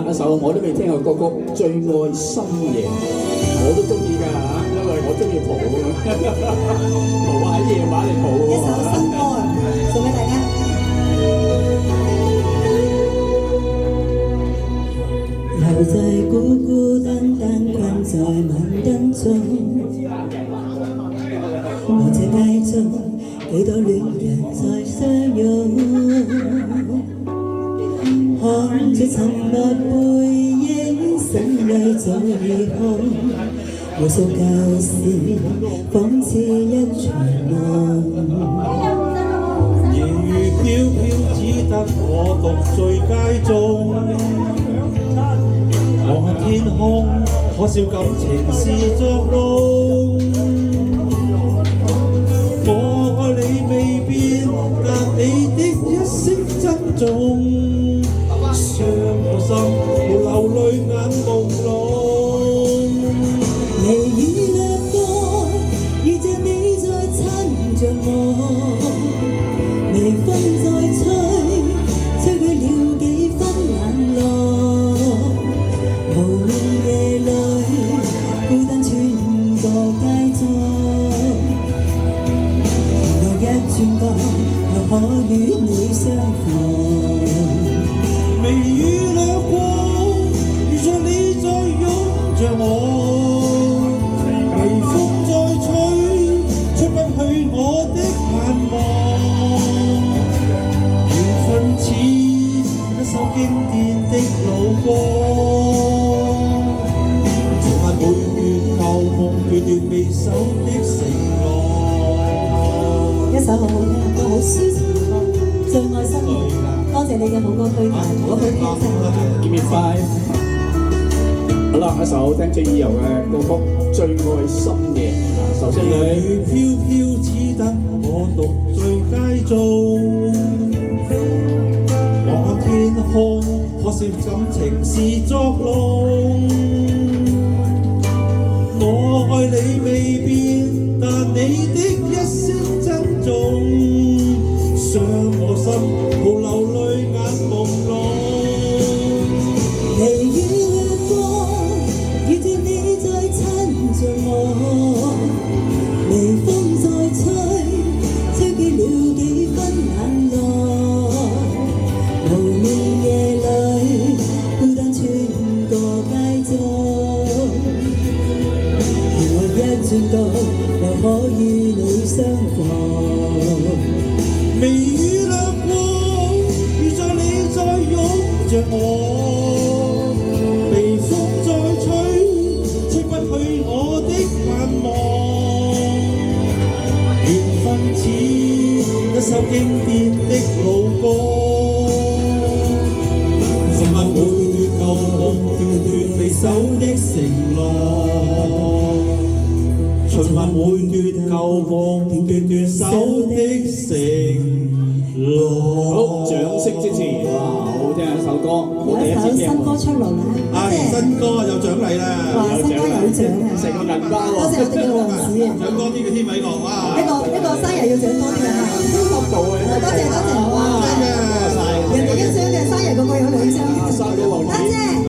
啦，一首我都未聽過歌曲《最愛深夜》，我都中意㗎嚇，因為我中意蒲蒲喺夜晚嚟蒲一首新歌啊，送俾大家。留在孤孤單單困在晚燈中，我這街中幾多戀人在相擁，看着沉默背影，心裏早已空，無數舊事仿似一場夢。夜雨飄飄，只得我獨醉街中。望天空，可笑感情是作弄。我愛你未變，但你的一聲珍重，傷我心，無流淚眼朦朧。微雨掠過，遇着你在親着我，微風在吹，吹去了幾分冷落。無眠夜裏，孤單穿過街中，我一轉角，又可與你相逢。微雨掠過，遇着你在擁着我，微風在吹，吹不去我的盼望。緣分似一首經典的老歌。段段未守的承諾，一首好好聽嘅歌，好抒情嘅歌，最愛深夜。多謝你嘅好歌推介，我去聽真。Give me five。好啦，一首聽最意柔嘅歌曲《最愛深夜》。首先夜雨飄飄，只得我獨醉街中。望天空，可笑感情是作弄。我愛你未變，但你的一聲珍重，傷我心，無流淚眼朦朧。微雨掠過，遇着你在親着我，微風在吹，吹去了幾分冷落。無眠夜裏，孤單穿過街中。轉角又可與你相逢，微雨掠過，遇着你在擁着我，微風在吹，吹不去我的盼望。緣分似一首經典的老歌，尋問每段舊夢，段段未守的承諾。循環每段舊夢，段段守的承諾。好，掌聲支持，哇，好聽一首歌，我第一次聽。有一首新歌出爐啦，新歌有獎勵啦，哇，新歌有獎啊！成個銀包喎。多謝我哋嘅王子啊！獎多啲嘅添，偉樂，哇！呢個生日要獎多啲啊！到啊！多謝，哇！人哋一張嘅生日個個有兩張，生個王子。多謝。